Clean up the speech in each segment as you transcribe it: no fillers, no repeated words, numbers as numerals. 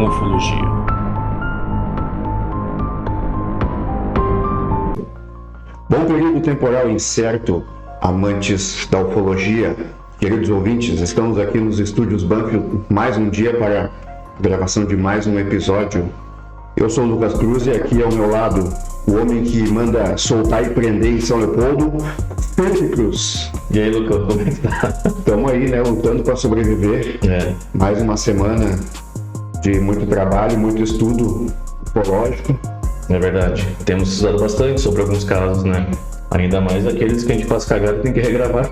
ufologia. Bom período temporal incerto, amantes da ufologia, queridos ouvintes, estamos aqui nos estúdios Banfield mais um dia para a gravação de mais um episódio. Eu sou o Lucas Cruz e aqui ao meu lado o homem que manda soltar e prender em São Leopoldo, Felipe Cruz. E aí, Lucas, como é que tá? Estamos aí, né, lutando para sobreviver. Mais uma semana de muito trabalho, muito estudo ufológico. É verdade. Temos estudado bastante sobre alguns casos, né? Ainda mais aqueles que a gente faz cagada e tem que regravar.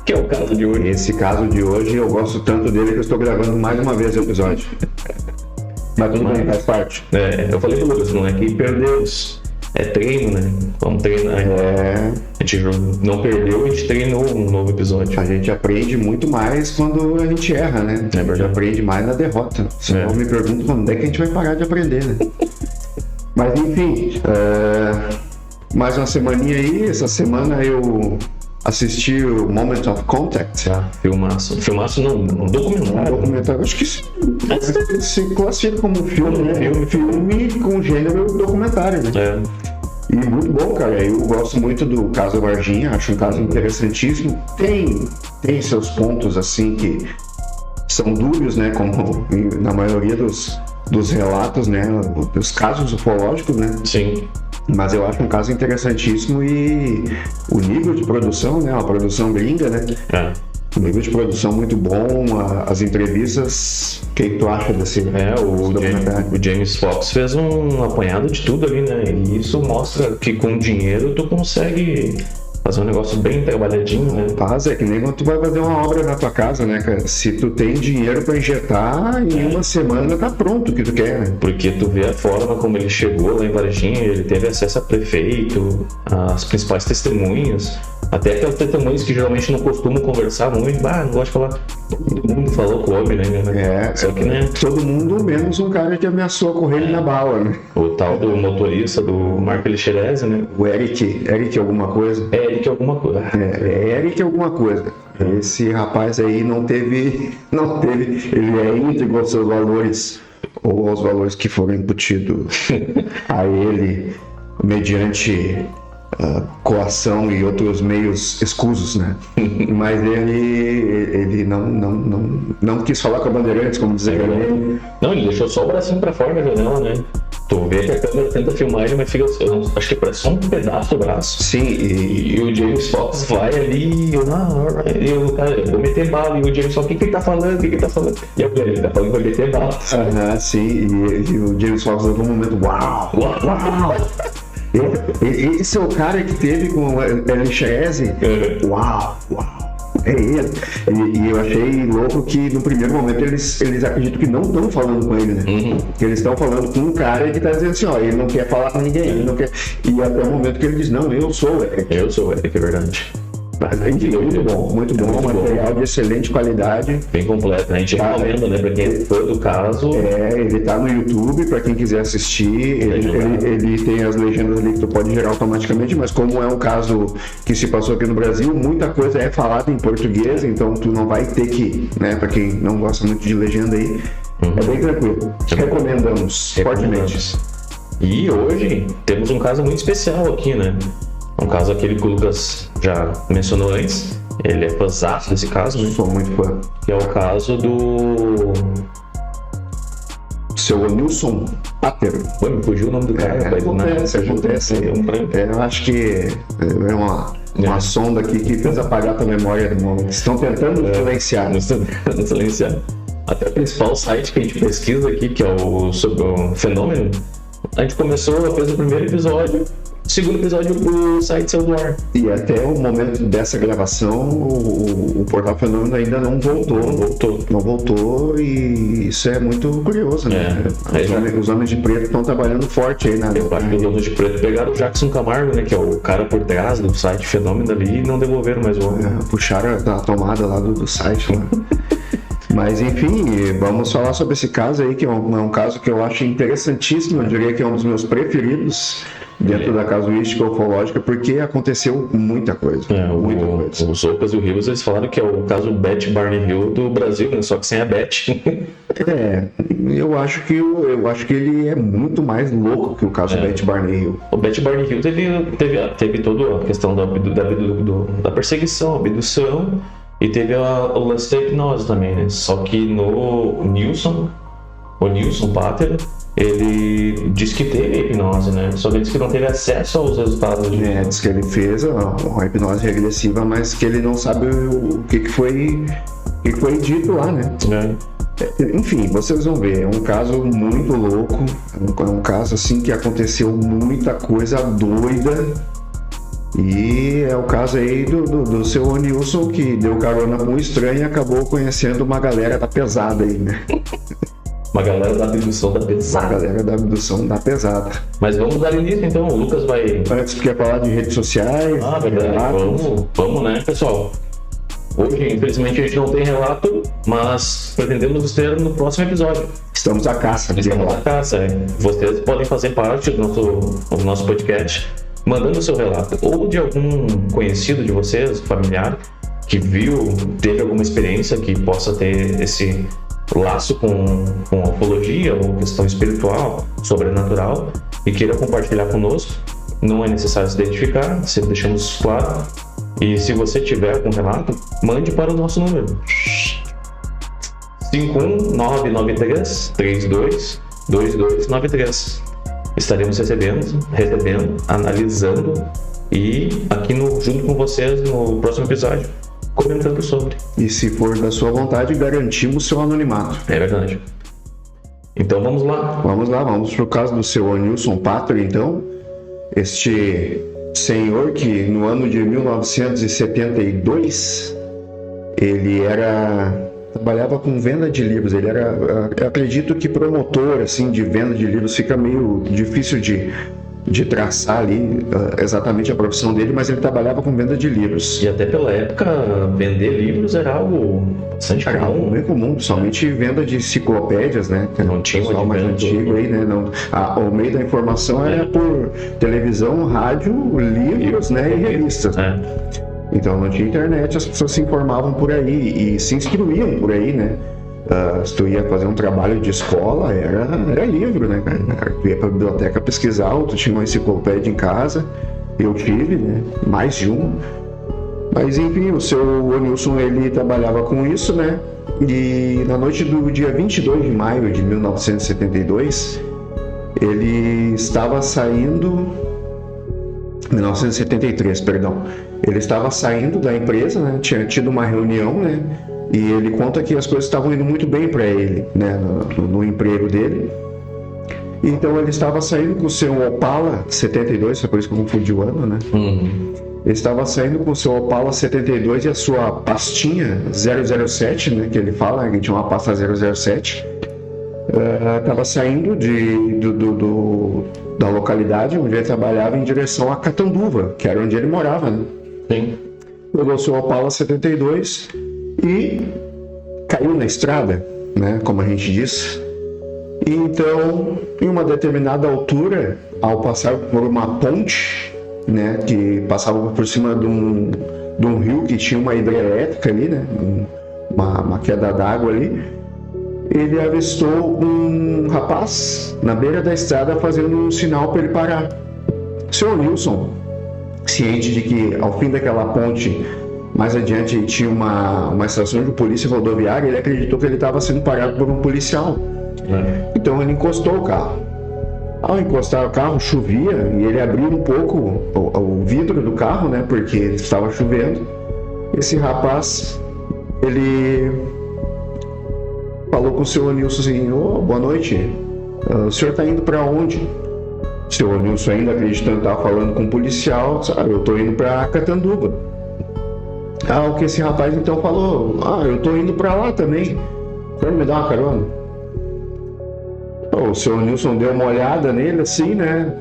Que é o caso de hoje. Esse caso de hoje, eu gosto tanto dele que eu estou gravando mais uma vez o episódio. Mas tudo bem, faz parte. Eu falei pro Lucas, não é que perdemos. É treino, né? Vamos treinar. A gente não perdeu, a gente treinou um novo episódio. A gente aprende muito mais quando a gente erra, né? A gente aprende mais na derrota. Senão eu me pergunto quando é que a gente vai parar de aprender, né? Mas enfim, mais uma semaninha aí. Essa semana eu assisti o Moment of Contact. Filmaço. Filmaço não, um documentário. Um documentário. Acho que se classifica como filme, né? Filme com gênero documentário, né? E muito bom, cara. Eu gosto muito do caso Varginha, acho um caso interessantíssimo. Tem seus pontos, assim, que são dúbios, né? Como na maioria dos relatos, né? Dos casos ufológicos, né? Sim. Mas eu acho um caso interessantíssimo e o nível de produção, né? A produção gringa, né? O nível de produção muito bom, as entrevistas. O que tu acha desse documentário? O James Fox fez um apanhado de tudo ali, né? E isso mostra que com dinheiro tu consegue fazer um negócio bem trabalhadinho, né? É que nem quando tu vai fazer uma obra na tua casa, né, cara? Se tu tem dinheiro pra injetar, em uma semana tá pronto o que tu quer, né? Porque tu vê a forma como ele chegou lá em Varginha, ele teve acesso a prefeito, as principais testemunhas, até aquelas testemunhas que geralmente não costumam conversar muito, não gosto de falar. Todo mundo falou com o homem, né? Só que, né? Todo mundo, menos um cara que ameaçou correr ele na bala, né? O tal do motorista do Marco Elixerese, né? O Eric alguma coisa. Eric alguma coisa. Eric alguma coisa. Esse rapaz aí não teve, ele é íntegro aos seus valores, ou aos valores que foram imputidos a ele mediante coação e outros meios escusos, né? Mas ele não quis falar com a Bandeirantes, como dizer. Não, ele deixou só o bracinho pra fora da janela, né? Tu vê que a câmera tenta filmar ele, mas fica, acho que parece só um pedaço do braço. Sim, e o James Fox vai ali e eu vou meter bala. E o James Fox, o que ele tá falando? E a mulher, ele tá falando que vai meter bala. Sim, e o James Fox levou um momento, uau! Esse é o cara que teve com o Elixerese? Uau! É ele. E eu achei louco que no primeiro momento eles acreditam que não estão falando com ele, né? Que eles estão falando com um cara que está dizendo assim, ó, ele não quer falar com ninguém, ele não quer. E até o momento que ele diz, não, eu sou o Eric. Eu sou o Eric, é verdade. Mas, enfim, muito bom, material de excelente qualidade. Bem completo, né? A gente recomenda, né? Pra quem é fã do caso. Ele tá no YouTube, pra quem quiser assistir. Ele tem as legendas ali que tu pode gerar automaticamente, mas como é um caso que se passou aqui no Brasil, muita coisa é falada em português, então tu não vai ter que, né? Pra quem não gosta muito de legenda aí, é bem tranquilo. Recomendamos fortemente. E hoje temos um caso muito especial aqui, né? Um caso aquele que o Lucas já mencionou antes. Ele é fãzaço desse caso, né? Sou muito fã. Que é o caso do seu Nilson Pater. Me fugiu o nome do cara. Acontece. Eu acho que é uma sonda aqui que fez apagar a tua memória do momento. Estão tentando silenciar. Até o principal site que a gente pesquisa aqui, que é sobre o fenômeno, a gente fez o primeiro episódio. O segundo episódio pro site saiu do ar. E até o momento dessa gravação, o Portal Fenômeno ainda não voltou e isso é muito curioso, né? Os Homens de Preto estão trabalhando forte aí na... Eu acho que os Homens de Preto pegaram o Jackson Camargo, né? Que é o cara por trás do site Fenômeno ali, e não devolveram mais o homem. Puxaram a tomada lá do site lá. Mas enfim, vamos falar sobre esse caso aí, que é um caso que eu acho interessantíssimo, eu diria que é um dos meus preferidos dentro da casuística ufológica, porque aconteceu muita coisa. Muita coisa. Os Ocas e o Rios, eles falaram que é o caso Beth Barney Hill do Brasil, né? Só que sem a Beth. Eu acho que ele é muito mais louco que o caso Beth Barney Hill. O Beth Barney Hill teve toda a questão da perseguição, abdução, e teve o lance da hipnose também, né? Só que o Nilson Pater, ele disse que teve hipnose, né? Só que ele disse que não teve acesso aos resultados. Diz que ele fez uma hipnose regressiva, mas que ele não sabe o que foi dito lá, né? Enfim, vocês vão ver, é um caso muito louco, é um caso assim que aconteceu muita coisa doida. E é o caso aí do seu Nilson, que deu carona com um estranho e acabou conhecendo uma galera da pesada aí, né? Uma galera da abdução da pesada. Uma galera da abdução da pesada. Mas vamos dar início então, o Lucas vai... Antes, quer falar de redes sociais? Verdade, vamos, né, pessoal? Hoje, infelizmente, a gente não tem relato, mas pretendemos ter no próximo episódio. Estamos à caça. Vocês podem fazer parte do nosso podcast, mandando o seu relato, ou de algum conhecido de vocês, familiar, que teve alguma experiência que possa ter esse laço com a ufologia ou questão espiritual, sobrenatural, e queira compartilhar conosco. Não é necessário se identificar, sempre deixamos claro. E se você tiver algum relato, mande para o nosso número 51993-322293. Estaremos recebendo, analisando e aqui junto com vocês no próximo episódio, comentando sobre. E se for da sua vontade, garantimos seu anonimato. É verdade. Então vamos lá. Vamos pro caso do seu Nilson Pater, então. Este senhor que no ano de 1972 ele trabalhava com venda de livros. Ele era, eu acredito que promotor assim de venda de livros. Fica meio difícil de traçar ali exatamente a profissão dele, mas ele trabalhava com venda de livros. E até pela época, vender livros era algo bastante comum. Bem comum, somente venda de enciclopédias, né? Não tinha o pessoal mais antigo aí, né? O meio da informação era por televisão, rádio, livros, né? E revistas. Então não tinha internet, as pessoas se informavam por aí e se instruíam por aí, né? Se tu ia fazer um trabalho de escola, era livro, né, cara? Tu ia pra biblioteca pesquisar, ou tu tinha uma enciclopédia em casa. Eu tive, né? Mais de uma. Mas enfim, o seu Nilson, ele trabalhava com isso, né? E na noite do dia 22 de maio de 1972, ele estava saindo... 1973, perdão. Ele estava saindo da empresa, né? Tinha tido uma reunião, né? E ele conta que as coisas estavam indo muito bem para ele, né? No emprego dele. Então ele estava saindo com o seu Opala 72, é por isso que eu confundi o ano, né? Ele estava saindo com o seu Opala 72 e a sua pastinha 007, né? Que ele fala, que tinha uma pasta 007. Estava saindo da localidade onde ele trabalhava em direção a Catanduva, que era onde ele morava, né? Sim. Pegou o seu Opala 72 e caiu na estrada, né? Como a gente diz. E então, em uma determinada altura, ao passar por uma ponte, né? Que passava por cima de um rio que tinha uma hidrelétrica ali, né? Uma queda d'água ali. Ele avistou um rapaz na beira da estrada fazendo um sinal para ele parar. O senhor Nilson, ciente de que ao fim daquela ponte, mais adiante tinha uma estação de polícia rodoviária, ele acreditou que ele estava sendo parado por um policial. Então ele encostou o carro. Ao encostar o carro, chovia e ele abriu um pouco o vidro do carro, né? Porque estava chovendo. Esse rapaz, ele falou com o senhor Nilson assim: boa noite, o senhor está indo para onde? O senhor Nilson, ainda acreditando que estava falando com um policial, eu estou indo para Catanduva. O que esse rapaz então falou: eu estou indo para lá também, o senhor me dá uma carona? O senhor Nilson deu uma olhada nele assim, né?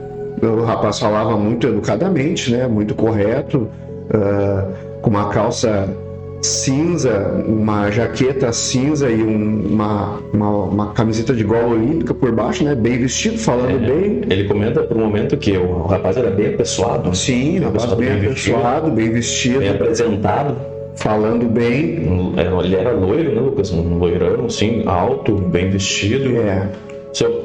O rapaz falava muito educadamente, né? Muito correto, com uma calça cinza, uma jaqueta cinza e uma camiseta de gola olímpica por baixo, né? Bem vestido, falando bem. Ele comenta por um momento que o rapaz era bem apessoado. Sim, rapaz bem apessoado, bem vestido. Bem apresentado. Falando bem. Ele era loiro, né, Lucas? Um loirão, assim, alto, bem vestido.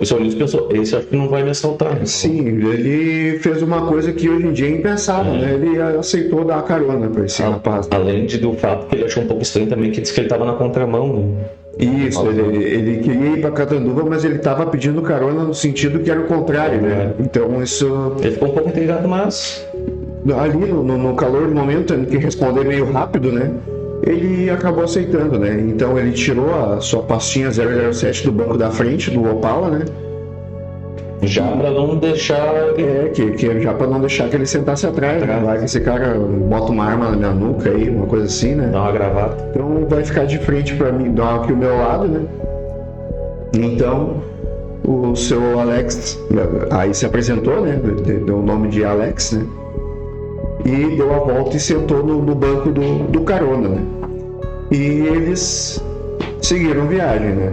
O seu Nilson pensou, esse acho que não vai me assaltar. Sim, ele fez uma coisa que hoje em dia é impensável, né? Ele aceitou dar a carona para esse rapaz. Além do fato que ele achou um pouco estranho também, que disse que ele estava na contramão, né? Isso, ele queria ir para Catanduva, mas ele estava pedindo carona no sentido que era o contrário, né? Então isso... Ele ficou um pouco intrigado, mas... Ali, no calor do momento, tendo que responder meio rápido, né? Ele acabou aceitando, né? Então ele tirou a sua pastinha 007 do banco da frente, do Opala, né? Já pra não deixar... já pra não deixar que ele sentasse atrás, né? Vai que esse cara bota uma arma na minha nuca aí, uma coisa assim, né? Dá uma gravata. Então vai ficar de frente pra mim, dá aqui o meu lado, né? Então o seu Alex aí se apresentou, né? Deu o nome de Alex, né? E deu a volta e sentou no banco do carona, né? E eles seguiram viagem, né?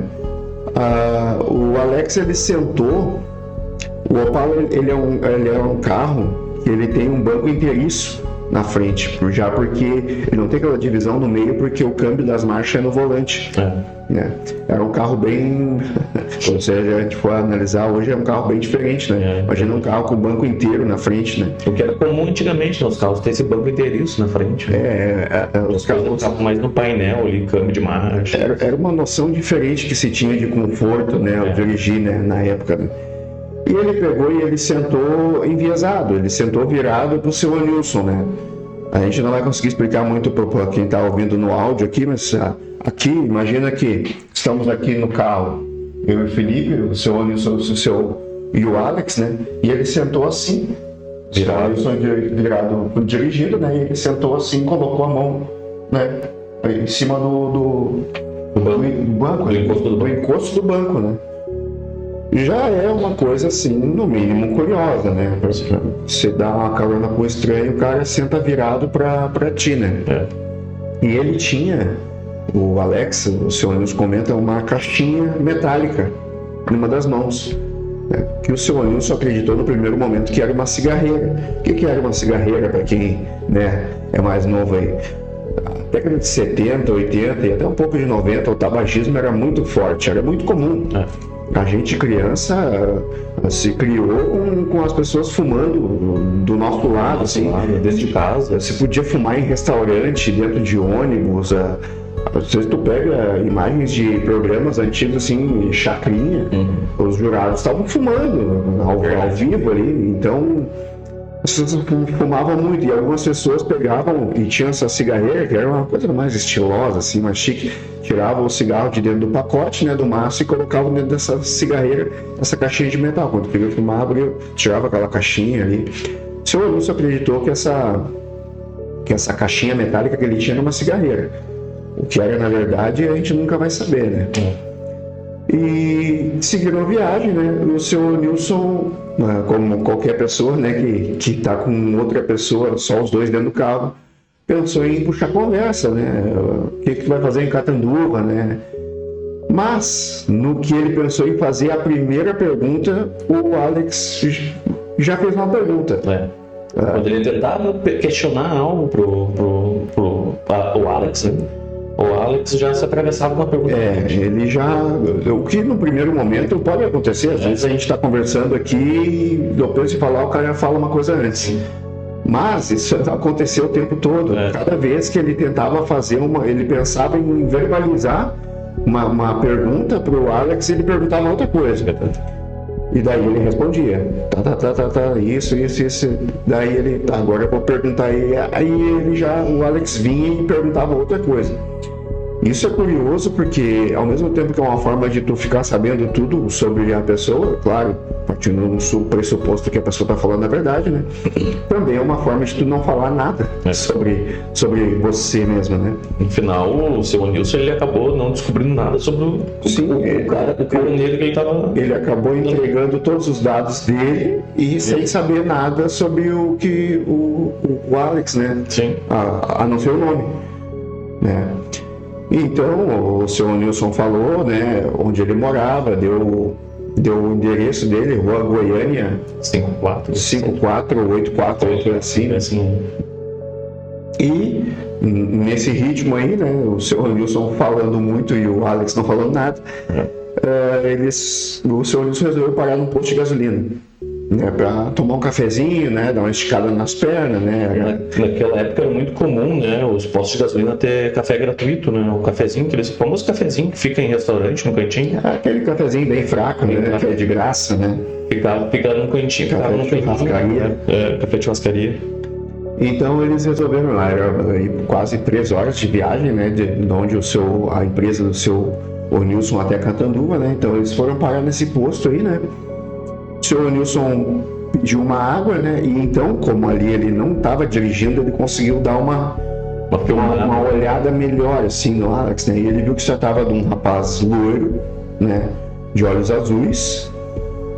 O Alex, ele sentou. O Opala, ele é um carro que ele tem um banco inteiriço na frente, já porque ele não tem aquela divisão no meio, porque o câmbio das marchas é no volante. Né? Era um carro bem... Ou seja, a gente for analisar hoje, é um carro bem diferente, né? Imagina um carro com o banco inteiro na frente, né? O que era comum antigamente, né? Os carros têm esse banco inteiriço na frente. Os carros mais no painel ali, câmbio de marcha. Era uma noção diferente que se tinha de conforto, né? Ao dirigir, né? Na época, né? E ele pegou e ele sentou enviesado, ele sentou virado pro seu Nilson, né? A gente não vai conseguir explicar muito para quem está ouvindo no áudio aqui, mas aqui, imagina que estamos aqui no carro, eu e o Felipe, o seu Nilson, e o Alex, né? E ele sentou assim, virado dirigindo, né? E ele sentou assim, colocou a mão, né? Em cima do banco, do encosto do banco, né? Já é uma coisa assim, no mínimo curiosa, né? Você dá uma carona com o estranho, o cara senta virado pra ti, né? E ele tinha, o Alex, o senhor nos comenta, uma caixinha metálica numa das mãos, né? Que o senhor Nilson acreditou no primeiro momento que era uma cigarreira. O que era uma cigarreira, para quem, né, é mais novo aí? Na década de 70, 80 e até um pouco de 90, o tabagismo era muito forte, era muito comum. A gente, criança, se criou com as pessoas fumando do nosso lado, assim, dentro de casa. Se podia fumar em restaurante, dentro de ônibus. Se tu pega imagens de programas antigos, assim, chacrinha, os jurados estavam fumando ao vivo ali, então as pessoas fumavam muito, e algumas pessoas pegavam e tinham essa cigarreira, que era uma coisa mais estilosa, assim, mais chique, tiravam o cigarro de dentro do pacote, né, do maço, e colocavam dentro dessa cigarreira, essa caixinha de metal. Quando queria fumar, abria, tirava aquela caixinha ali. O senhor Lúcio acreditou que essa caixinha metálica que ele tinha era uma cigarreira. O que era, na verdade, a gente nunca vai saber, né? E seguiram a viagem, né? O senhor Nilson, como qualquer pessoa, né, que tá com outra pessoa, só os dois dentro do carro, pensou em puxar conversa, né? O que tu vai fazer em Catanduva, né? Mas, no que ele pensou em fazer a primeira pergunta, o Alex já fez uma pergunta. Quando ele tentava questionar algo pro Alex, né? O Alex já se atravessava com uma pergunta. Ele já... O que no primeiro momento pode acontecer, às vezes a gente está conversando aqui e depois de falar o cara fala uma coisa antes. Mas isso aconteceu o tempo todo. Cada vez que ele tentava fazer ele pensava em verbalizar uma pergunta para o Alex, ele perguntava outra coisa. E daí ele respondia, isso. Daí ele, agora eu vou perguntar aí o Alex vinha e perguntava outra coisa. Isso é curioso porque, ao mesmo tempo que é uma forma de tu ficar sabendo tudo sobre a pessoa, claro, partindo do pressuposto que a pessoa está falando a verdade, né? Também é uma forma de tu não falar nada sobre você mesmo, né? No final, o seu Nilson, ele acabou não descobrindo nada sobre o cara negro que ele estava... Ele acabou entregando todos os dados dele e sem saber nada sobre o que o Alex, né? Sim. A não ser o nome. né? Então, o seu Nilson falou, né, onde ele morava, deu o endereço dele, Rua Goiânia 5484, assim. E nesse ritmo aí, né, o seu Nilson falando muito e o Alex não falando nada, o seu Nilson resolveu parar num posto de gasolina, né, para tomar um cafezinho, né, dar uma esticada nas pernas, né. Naquela época era muito comum, né, os postos de gasolina ter café gratuito, né, o cafezinho, aquele famoso cafezinho que fica em restaurante, no cantinho. Aquele cafezinho bem fraco, né, que é de graça, né. Ficava no cantinho, café de churrascaria. Café de churrascaria. Então eles resolveram lá, era quase 3 horas de viagem, né, de onde a empresa do seu Nilson até Catanduva, né, então eles foram parar nesse posto aí, né. O seu Nilson pediu uma água, né, e então, como ali ele não estava dirigindo, ele conseguiu dar uma olhada melhor, assim, no Alex, né, e ele viu que já estava de um rapaz loiro, né, de olhos azuis,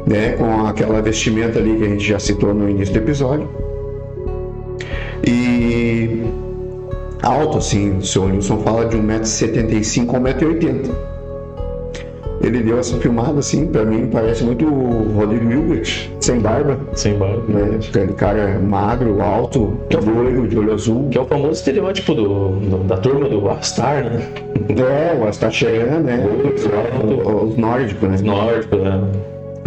né, com aquela vestimenta ali que a gente já citou no início do episódio. E alto, assim, o seu Nilson fala de 1,75 m a 1,80 m. Ele deu essa filmada, assim, pra mim parece muito o Rodrigo Hilbert, sem barba. Sem barba. Né? Aquele cara magro, alto, loiro, de olho azul. Que é o famoso estereótipo da turma do Astar, né? O Astar Cheran, né? Os nórdicos, né? Os nórdicos, né?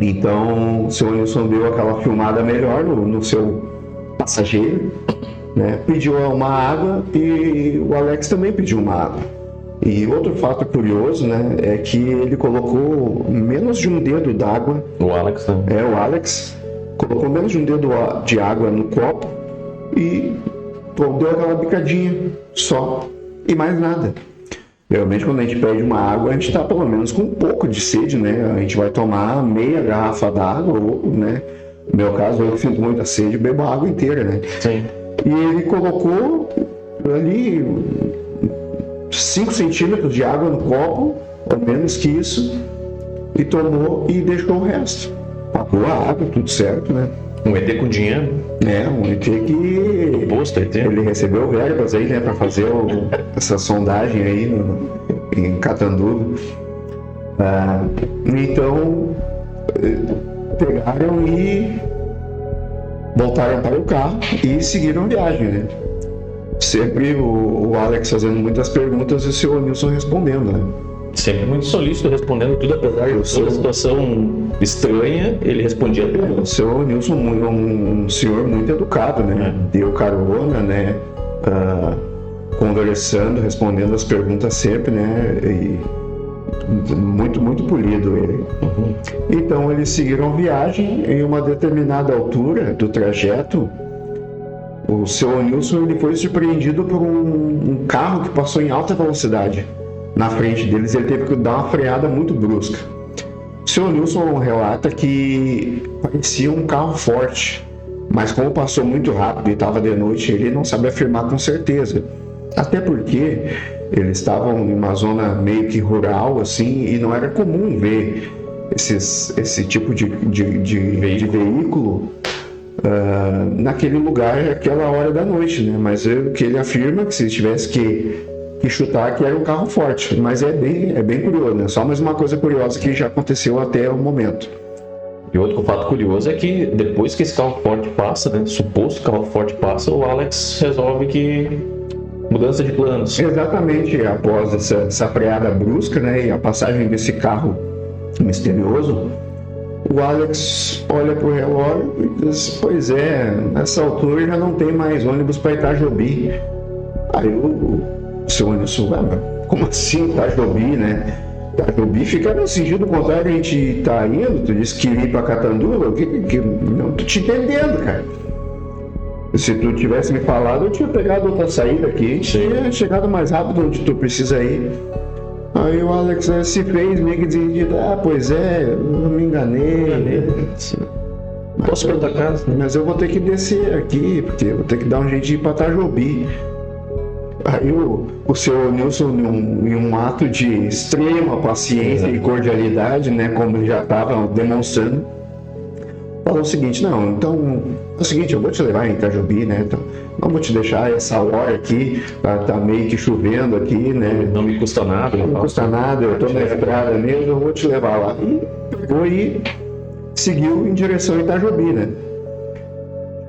Então, o seu Nilson deu aquela filmada melhor no seu passageiro, né? Pediu uma água e o Alex também pediu uma água. E outro fato curioso, né, é que ele colocou menos de um dedo d'água. O Alex, né? O Alex colocou menos de um dedo de água no copo e deu aquela bicadinha só e mais nada. Geralmente quando a gente pede uma água, a gente está pelo menos com um pouco de sede, né? A gente vai tomar meia garrafa d'água, ou, né? No meu caso, eu sinto muita sede, bebo a água inteira, né? Sim. E ele colocou ali 5 centímetros de água no copo, ou menos que isso, e tomou e deixou o resto. Pagou a água, tudo certo, né? Um ET com dinheiro. Um ET que... Posto ET. Ele recebeu verbas aí, né, para fazer essa sondagem aí em Catanduva. Então, pegaram e voltaram para o carro e seguiram a viagem, né? Sempre o Alex fazendo muitas perguntas e o seu Nilson respondendo, né? Sempre muito solícito, respondendo tudo, apesar de toda a situação estranha, ele respondia tudo. O seu Nilson é um senhor muito educado, né? Deu carona, né? Conversando, respondendo as perguntas sempre, né? E muito, muito polido ele. Então eles seguiram a viagem. Em uma determinada altura do trajeto, o seu Nilson ele foi surpreendido por um carro que passou em alta velocidade na frente deles. Ele teve que dar uma freada muito brusca. O seu Nilson relata que parecia um carro forte, mas como passou muito rápido e estava de noite, ele não sabe afirmar com certeza. Até porque eles estavam em uma zona meio que rural, assim, e não era comum ver esse tipo de veículo naquele lugar, aquela hora da noite, né? Mas o que ele afirma que se tivesse que chutar, que era um carro forte. Mas é bem curioso, né? Só mais uma coisa curiosa que já aconteceu até o momento. E outro fato curioso é que depois que esse carro forte passa, né? Suposto carro forte passa, o Alex resolve que mudança de planos. Exatamente, após essa freada brusca, né? E a passagem desse carro misterioso, o Alex olha pro relógio e diz: pois é, nessa altura já não tem mais ônibus para Itajobi. Aí o seu Nilson, como assim Itajobi, né? Itajobi fica no sentido contrário, a gente tá indo, tu disse que ir para Catanduva, não tô te entendendo, cara. Se tu tivesse me falado, eu tinha pegado outra saída aqui, tinha chegado mais rápido onde tu precisa ir. Aí o Alex se fez meio que decidido: pois é, eu me enganei. Posso ir pra casa? Mas eu vou ter que descer aqui, porque eu vou ter que dar um jeito de ir pra Itajobi. Aí o seu Nilson, em um ato de extrema paciência e cordialidade, né, como ele já estava demonstrando, falou o seguinte: não, então é o seguinte, eu vou te levar em Itajobi, né? Então, não vou te deixar essa hora aqui, tá meio que chovendo aqui, né? Não me custa nada. Não custa nada, eu tô na estrada mesmo, eu vou te levar lá. E pegou e seguiu em direção a Itajobi, né?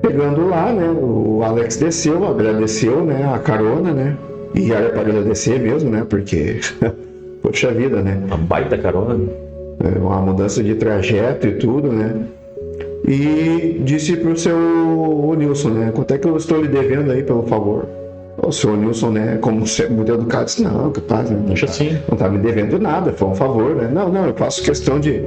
Chegando lá, né? O Alex desceu, agradeceu, né? A carona, né? E era para agradecer mesmo, né? Porque, poxa vida, né? Uma baita carona. Uma mudança de trajeto e tudo, né? E disse pro seu Nilson, né? Quanto é que eu estou lhe devendo aí, pelo favor? O seu Nilson, né? Como sempre muito educado, disse: não, capaz, né? Deixa assim. Não tá me devendo nada, foi um favor, né? Não, eu faço questão de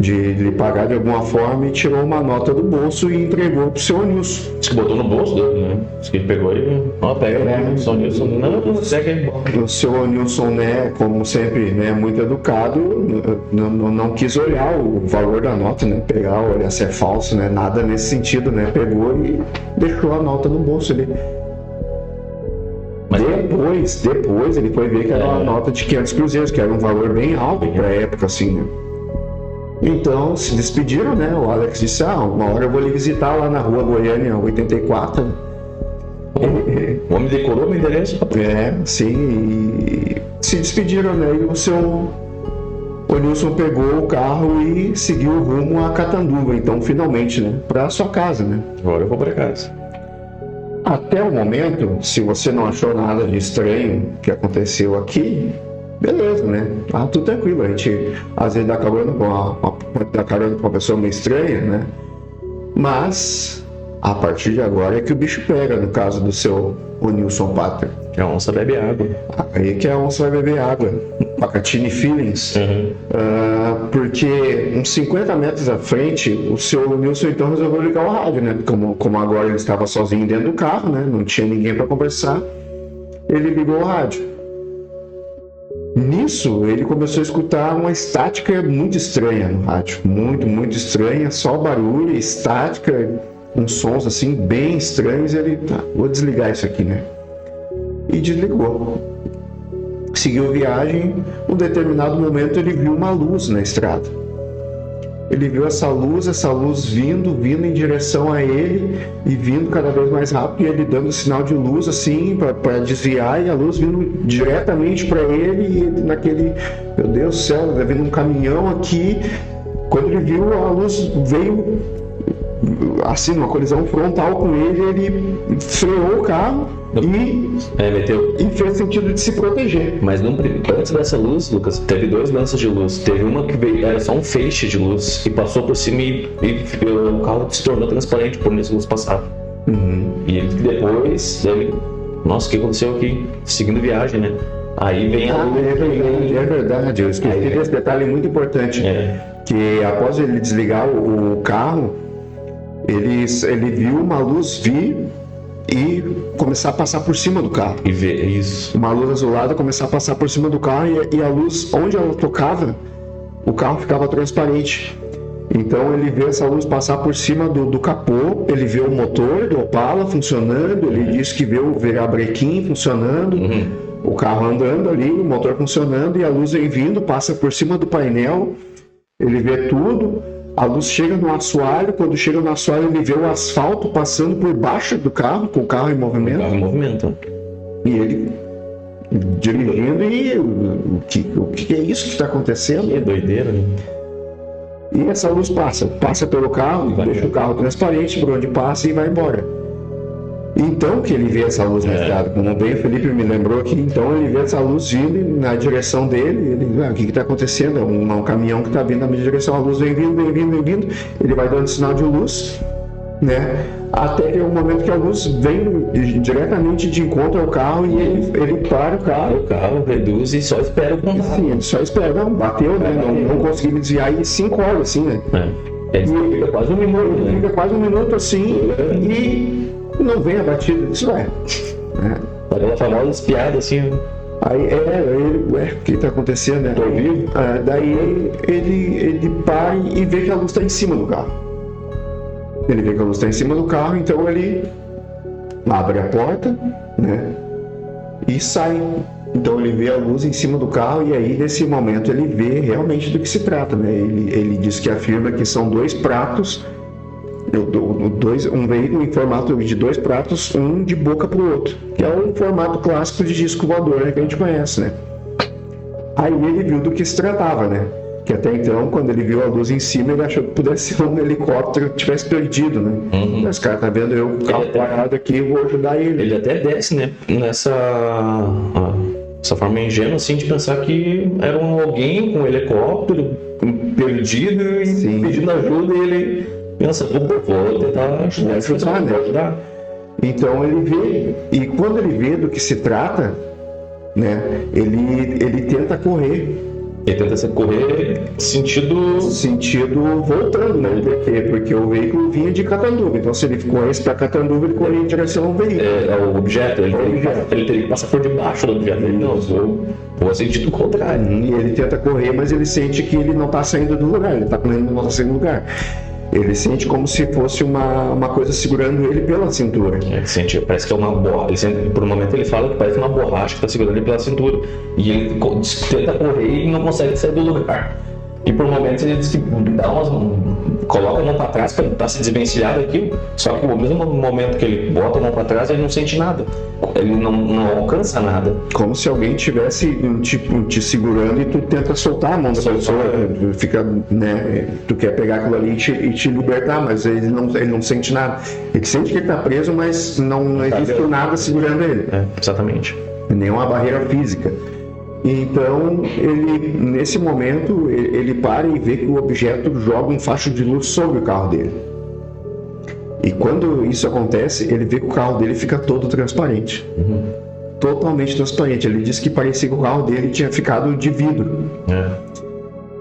lhe pagar de alguma forma, e tirou uma nota do bolso e entregou pro seu Nilson. Diz que botou no bolso dele, né? Diz que ele pegou e... Ó, pega, né? Só Nilson. Não, segue aí. O seu Nilson, né, como sempre, né, muito educado, não quis olhar o valor da nota, né, pegar, olhar se é falso, né, nada nesse sentido, né, pegou e deixou a nota no bolso ali. Mas depois ele foi ver que era uma nota de 500 cruzeiros, que era um valor bem alto para a época, assim, né. Então se despediram, né, o Alex disse: uma hora eu vou lhe visitar lá na rua Goiânia 84, O homem decorou o meu endereço? Sim, e se despediram, né? E o Nilson pegou o carro e seguiu rumo a Catanduva, então finalmente, né? Para sua casa, né? Agora eu vou para casa. Até o momento, se você não achou nada de estranho que aconteceu aqui, beleza, né? Tudo tranquilo. A gente às vezes dá carona com uma pessoa meio estranha, né? Mas a partir de agora é que o bicho pega, no caso do seu Nilson Pátria. Que a onça bebe água. Aí que a onça vai beber água. Pacatini Feelings. Porque uns 50 metros à frente, o seu Nilson então resolveu ligar o rádio, né? Como agora ele estava sozinho dentro do carro, né? Não tinha ninguém para conversar. Ele ligou o rádio. Nisso, ele começou a escutar uma estática muito estranha no rádio. Muito estranha. Só barulho, estática, uns sons assim bem estranhos. Ele, vou desligar isso aqui, né? E desligou. Seguiu viagem. Em um determinado momento ele viu uma luz na estrada. Ele viu essa luz vindo em direção a ele e vindo cada vez mais rápido, e ele dando sinal de luz assim para desviar, e a luz vindo diretamente para ele, e ele naquele, meu Deus do céu, tá vindo um caminhão aqui. Quando ele viu, a luz veio assim, uma colisão frontal com ele, ele freou o carro e fez sentido de se proteger. Mas antes dessa luz, Lucas, teve 2 lanças de luz. Teve uma que veio, era só um feixe de luz e passou por cima e o carro se tornou transparente por onde a luz passava. E depois, nossa, o que aconteceu aqui? Seguindo viagem, né? Aí vem a luz. É verdade, eu esqueci desse detalhe muito importante. Que após ele desligar o carro, ele viu uma luz vir e começar a passar por cima do carro. E ver isso. Uma luz azulada começar a passar por cima do carro, e a luz, onde ela tocava, o carro ficava transparente. Então ele vê essa luz passar por cima do capô, ele vê o motor do Opala funcionando, ele disse que vê o virabrequim funcionando, o carro andando ali, o motor funcionando, e a luz vem vindo, passa por cima do painel, ele vê tudo. A luz chega no assoalho, quando chega no assoalho ele vê o asfalto passando por baixo do carro, com o carro em movimento. O carro em movimento. E ele dirigindo, e o que é isso que está acontecendo? Que doideira, né? E essa luz passa pelo carro, deixa o carro transparente por onde passa e vai embora. Então que ele vê essa luz na estrada, como bem o Felipe me lembrou aqui, então ele vê essa luz vindo na direção dele, ele, o que está acontecendo? É um caminhão que está vindo na minha direção, a luz vem vindo, ele vai dando sinal de luz, né? Até que é o momento que a luz vem diretamente de encontro ao carro, e ele para o carro. O carro reduz e só espera o contato. Sim, ele só espera, não, bateu, né? Não consegui me desviar, e 5 horas assim, né? Ele fica quase um minuto, né? Fica quase um minuto assim, e não vem a batida, isso Aquela famosa espiada assim. Aí o que está acontecendo, né? Tô vivo. Daí ele para e vê que a luz está em cima do carro. Ele vê que a luz está em cima do carro, então ele abre a porta, né? E sai Então ele vê a luz em cima do carro e aí nesse momento ele vê realmente do que se trata, né? Ele diz que afirma que são 2 pratos, um veículo em formato de 2 pratos, um de boca para o outro, que é o formato clássico de disco voador, né, que a gente conhece, né? Aí ele viu do que se tratava, né? Que até então, quando ele viu a luz em cima, ele achou que pudesse ser um helicóptero que tivesse perdido, né? Mas, cara, tá vendo eu com o carro parado aqui, eu vou ajudar ele. Ele até desce, né? Essa forma ingênua, assim, de pensar que era alguém com um helicóptero perdido e pedindo ajuda, e ele pensa, vou tentar ajudar, né? Então ele vê, e quando ele vê do que se trata, né, ele tenta correr. Ele tenta correr sentido voltando, né? Por quê? Porque o veículo vinha de Catanduva. Então, se ele corresse para Catanduva, ele corria em direção ao veículo. É o objeto, ele teria que passar por debaixo do objeto. Ele não, vou sentido contrário. E ele tenta correr, mas ele sente que ele não está saindo do lugar. Ele está correndo, não está saindo do lugar. Ele sente como se fosse uma coisa segurando ele pela cintura. Ele sente, parece que é uma borracha. Por um momento ele fala que parece uma borracha que está segurando ele pela cintura. E ele tenta correr e não consegue sair do lugar. E por um momento ele diz que coloca a mão para trás para tentar se desvencilhar daquilo. Só que no mesmo momento que ele bota a mão para trás, ele não sente nada. Ele não alcança nada. Como se alguém tivesse te segurando e tu tenta soltar a mão da pessoa. Fica, né? Tu quer pegar aquilo ali e te libertar, mas ele não sente nada. Ele sente que ele está preso, mas não existe nada segurando ele. Exatamente. Nenhuma barreira física. Então, nesse momento, ele para e vê que o objeto joga um facho de luz sobre o carro dele. E quando isso acontece, ele vê que o carro dele fica todo transparente. Totalmente transparente. Ele disse que parecia que o carro dele tinha ficado de vidro.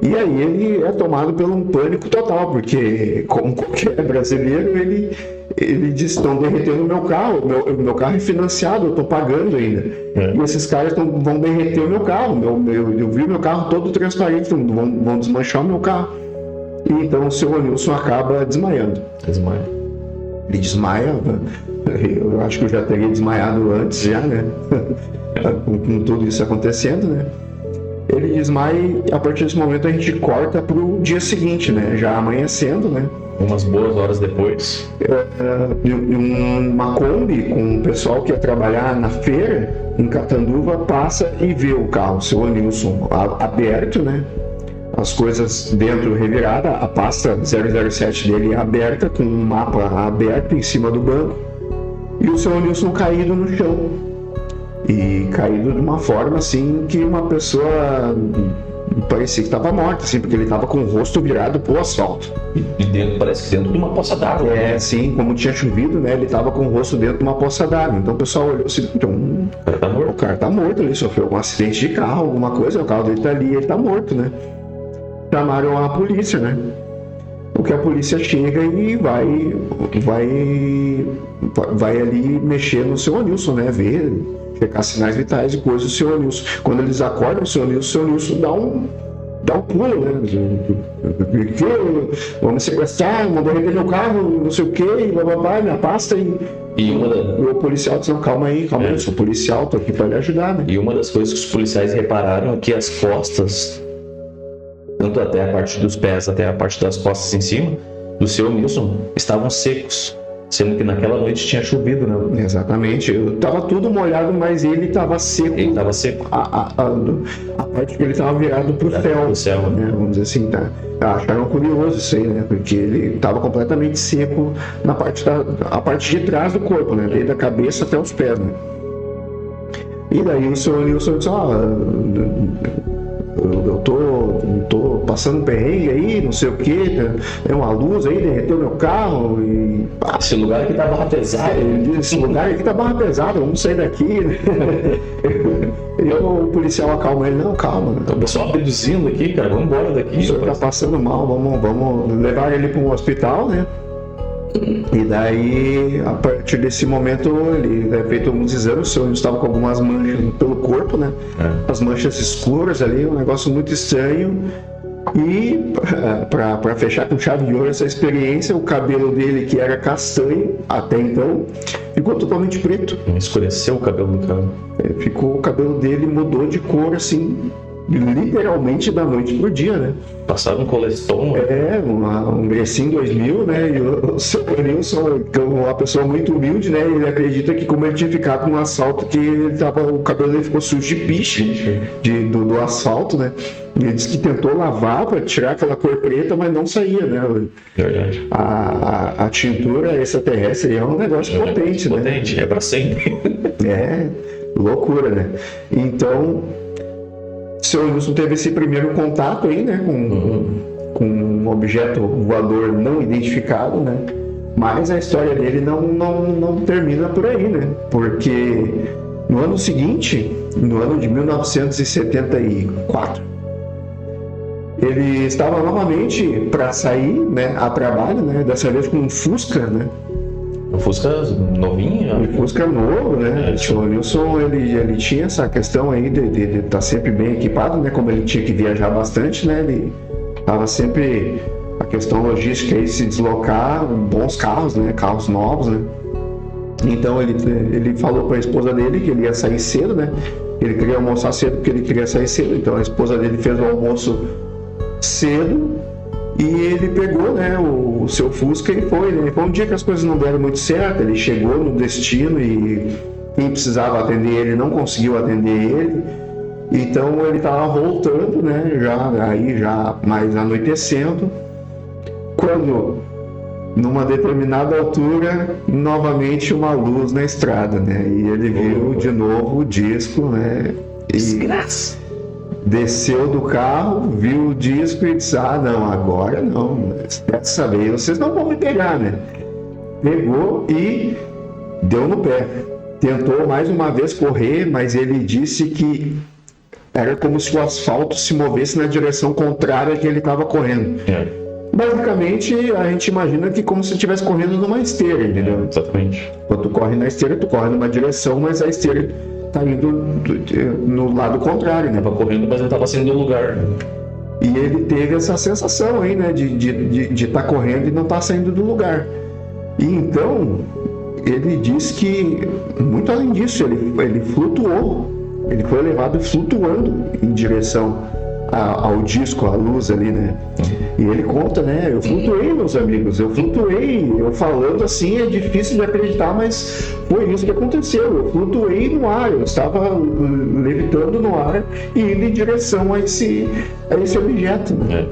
E aí ele é tomado por um pânico total, porque, como qualquer brasileiro, ele diz, estão derretendo o meu carro é financiado, eu estou pagando ainda. E esses caras vão derreter o meu carro, eu vi o meu carro todo transparente, vão desmanchar o meu carro. E então o seu Anilson acaba desmaiando. Ele desmaia, eu acho que eu já teria desmaiado antes já, né? Com tudo isso acontecendo, né? Ele desmaia e a partir desse momento a gente corta pro dia seguinte, né? Já amanhecendo, né? Umas boas horas depois. Uma Kombi com o pessoal que ia trabalhar na feira em Catanduva passa e vê o carro, o seu Anilson, aberto, né? As coisas dentro revirada, a pasta 007 dele aberta, com um mapa aberto em cima do banco, e o seu Anilson caído no chão. E caído de uma forma assim que uma pessoa parecia que estava morta, assim, porque ele estava com o rosto virado pro asfalto. E parece que dentro de uma poça d'água. Sim, como tinha chovido, né? Ele estava com o rosto dentro de uma poça d'água. Então o pessoal olhou assim, então, o cara tá morto, ele sofreu um acidente de carro, alguma coisa, o carro dele tá ali, ele tá morto, né? Chamaram a polícia, né? Porque a polícia chega e vai ali mexer no seu Anilson, né? Ver, checar sinais vitais e coisas do seu Anilson. Quando eles acordam o seu Anilson dá um pulo, né? Vamos sequestrar, mandou rever meu carro, não sei o que, blá, minha pasta e o policial disse, não, calma aí, eu sou policial, tô aqui pra lhe ajudar, né? E uma das coisas que os policiais repararam é que as costas, tanto até a parte dos pés, até a parte das costas em cima, do seu Anilson, estavam secos. Sendo que naquela noite tinha chovido, né? Exatamente. Tava tudo molhado, mas ele estava seco. Ele estava seco. A parte que ele estava virado pro céu, né? Vamos dizer assim, tá? Acharam curioso isso aí, né? Porque ele estava completamente seco na parte a parte de trás do corpo, né? Desde a cabeça até os pés, né? E daí o seu Anilson disse, eu tô passando um perrengue aí, não sei o que, é uma luz aí, derreteu meu carro e... Esse lugar aqui tá barra pesada. Ele diz, esse lugar aqui tá barra pesada, vamos sair daqui, né? E o policial acalma ele, não, calma. O pessoal abduzindo aqui, cara, vamos embora daqui. O senhor tá passando mal, vamos levar ele para um hospital, né? E daí, a partir desse momento, ele é feito alguns exames, o senhor estava com algumas manchas pelo corpo, né? As manchas escuras ali, um negócio muito estranho. E para fechar com chave de ouro essa experiência, o cabelo dele, que era castanho até então, ficou totalmente preto. Escureceu o cabelo do cara. O cabelo dele mudou de cor, assim, literalmente da noite pro dia, né? Passaram um colestoma. Um Grecin 2000, né? E o seu Nilson, que é uma pessoa muito humilde, né? Ele acredita que como ele tinha ficado num asfalto, que o cabelo dele ficou sujo de piche do asfalto, né? Ele disse que tentou lavar para tirar aquela cor preta, mas não saía, né? Verdade. A tintura extraterrestre é um negócio potente, né? Potente, é para sempre. Loucura, né? Então, o seu Nilson teve esse primeiro contato aí, né? Com um objeto voador não identificado, né? Mas a história dele não termina por aí, né? Porque no ano seguinte, no ano de 1974, ele estava novamente para sair, né, a trabalho, né? Dessa vez com um Fusca, né? Um Fusca novinho? Um Fusca novo, né? O Nilson, ele tinha essa questão aí de estar sempre bem equipado, né? Como ele tinha que viajar bastante, né? Ele estava sempre a questão logística aí, se deslocar, bons carros, né? Carros novos, né? Então ele falou para a esposa dele que ele ia sair cedo, né? Ele queria almoçar cedo porque ele queria sair cedo. Então a esposa dele fez o almoço cedo e ele pegou, né, o seu Fusca e foi, né? Foi um dia que as coisas não deram muito certo. Ele chegou no destino e quem precisava atender ele não conseguiu atender ele. Então ele estava voltando, né? Já mais anoitecendo, quando numa determinada altura, novamente uma luz na estrada, né? E ele viu de novo o disco, né? Desgraça! Desceu do carro, viu o disco e disse: não, agora não. Dessa vez vocês não vão me pegar, né? Pegou e deu no pé. Tentou mais uma vez correr, mas ele disse que era como se o asfalto se movesse na direção contrária que ele estava correndo. Basicamente, a gente imagina que como se estivesse correndo numa esteira, entendeu? Exatamente. Quando tu corre na esteira, tu corre numa direção, mas a esteira tá indo no lado contrário, né? Tava correndo, mas não tava saindo do lugar. E ele teve essa sensação aí, né? De estar correndo e não estar saindo do lugar. E então, ele diz que, muito além disso, ele flutuou. Ele foi levado flutuando em direção ao disco, à luz ali, né? E ele conta, né? Eu flutuei, meus amigos, eu flutuei. Eu falando assim é difícil de acreditar, mas foi isso que aconteceu. Eu flutuei no ar, eu estava levitando no ar e indo em direção a esse objeto, né?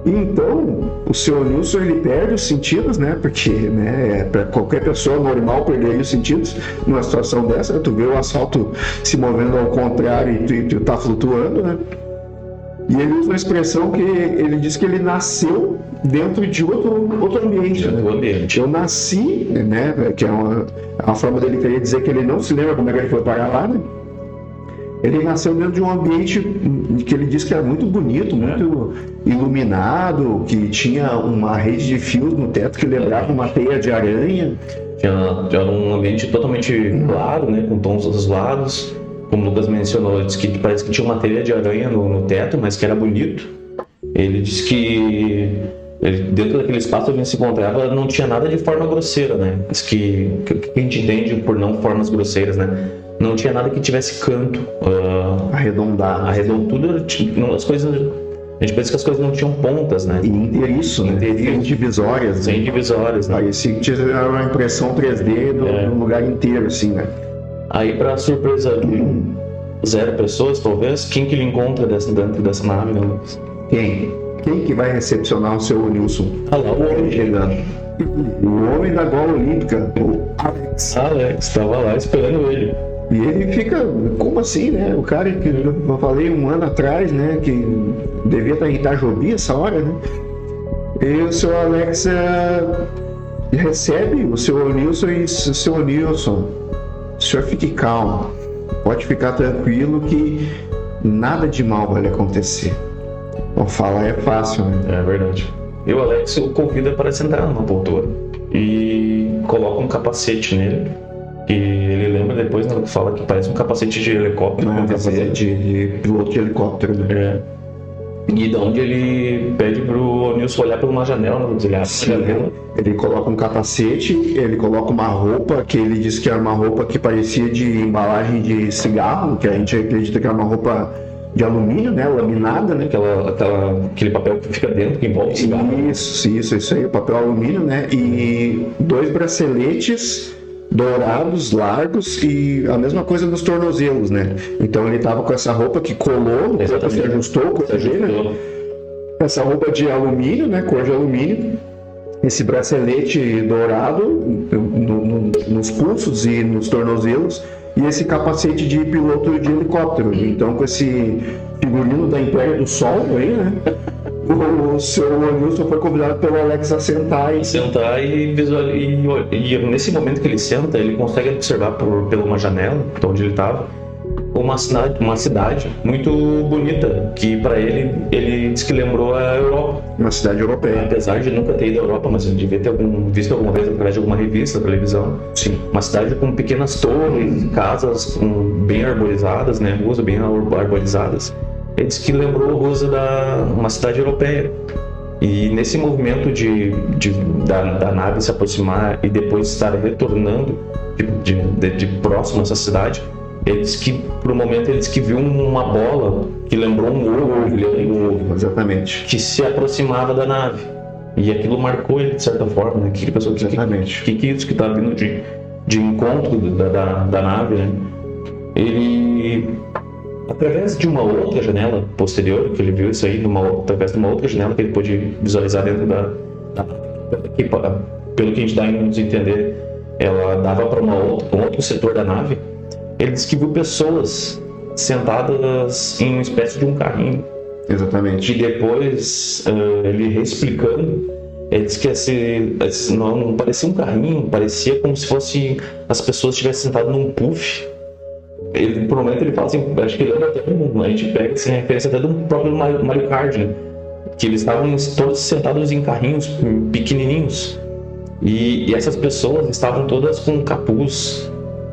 E então, o seu Nilson, ele perde os sentidos, né? Porque, né, para qualquer pessoa normal perderia os sentidos numa situação dessa. Tu vê o asfalto se movendo ao contrário e tu tá flutuando, né? E ele usa uma expressão que ele diz que ele nasceu dentro de outro ambiente. Né? Eu nasci, né? Que é uma forma dele querer dizer que ele não se lembra como é que ele foi parar lá, né? Ele nasceu dentro de um ambiente que ele diz que era muito bonito, muito iluminado, que tinha uma rede de fios no teto que lembrava uma teia de aranha. Tinha um ambiente totalmente claro, né? Com tons azulados. Como o Lucas mencionou, ele disse que parece que tinha uma teia de aranha no teto, mas que era bonito. Ele disse que dentro daquele espaço onde ele se encontrava não tinha nada de forma grosseira, né? Diz que a gente entende por não formas grosseiras, né? Não tinha nada que tivesse canto. Tudo, as coisas... A gente pensa que as coisas não tinham pontas, né? E inteiriço, né? Divisórias. Sem divisórias, né? Parecia que tinha uma impressão 3D do lugar inteiro, assim, né? Aí, pra surpresa de 0 pessoas, talvez, quem que ele encontra dentro dessa nave, né? Quem? Quem que vai recepcionar o seu Nilson? Ah lá, o homem chegando. O homem da gola olímpica, o Alex. Alex, tava lá esperando ele. E ele fica, como assim, né? O cara que eu falei um ano atrás, né? Que devia estar em Itajobi essa hora, né? E o seu Alex recebe o seu Nilson e o seu Nilson. O senhor fique calmo, pode ficar tranquilo que nada de mal vai lhe acontecer. Bom, falar é fácil, né? É verdade. E o Alex o convida para sentar numa poltrona e coloca um capacete nele. E ele lembra depois, né, que fala que parece um capacete de helicóptero. Não, um capacete de piloto de helicóptero, né? E de onde ele pede pro Nilson olhar por uma janela no telhado. Ele coloca um capacete, ele coloca uma roupa que ele disse que era uma roupa que parecia de embalagem de cigarro, que a gente acredita que era uma roupa de alumínio, né, laminada, né? Aquele papel que fica dentro, que envolve o cigarro. Isso aí, papel alumínio, né? E 2 braceletes dourados, largos, e a mesma coisa nos tornozelos, né? Então ele tava com essa roupa que colou, se ajustou, né? Essa roupa de alumínio, né? Cor de alumínio. Esse bracelete dourado nos pulsos e nos tornozelos, e esse capacete de piloto de helicóptero. Então, com esse figurino da Império do Sol aí, né? O seu Nilson foi convidado pelo Alex a sentar e nesse momento que ele senta, ele consegue observar pela uma janela, onde ele estava, uma cidade muito bonita, que para ele disse que lembrou a Europa. Uma cidade europeia. Apesar de nunca ter ido à Europa, mas ele devia ter visto alguma vez através de alguma revista, televisão. Sim. Uma cidade com pequenas torres, casas bem arborizadas, né? Ruas bem arborizadas. Ele disse que lembrou uma cidade europeia. E nesse movimento da nave se aproximar e depois estar retornando de próximo a essa cidade, ele disse que, por um momento, ele disse que viu uma bola que lembrou um ovo, exatamente, que se aproximava da nave. E aquilo marcou ele, de certa forma, né? Que ele pensou, exatamente. Que é isso que está vindo de encontro da nave, né? Ele, através de uma outra janela posterior, que ele viu isso aí, através de uma outra janela que ele pôde visualizar dentro da que, pelo que a gente dá a nos entender, ela dava para um outro setor da nave. Ele disse que viu pessoas sentadas em uma espécie de um carrinho. Exatamente. E depois, ele reexplicando, ele disse que não parecia um carrinho, parecia como se fosse as pessoas estivessem sentadas num puff. Ele, por um momento, ele fala assim, acho que lembra até a gente pega assim, a referência até do próprio Mario Kart, né? Que eles estavam todos sentados em carrinhos pequenininhos. E essas pessoas estavam todas com um capuz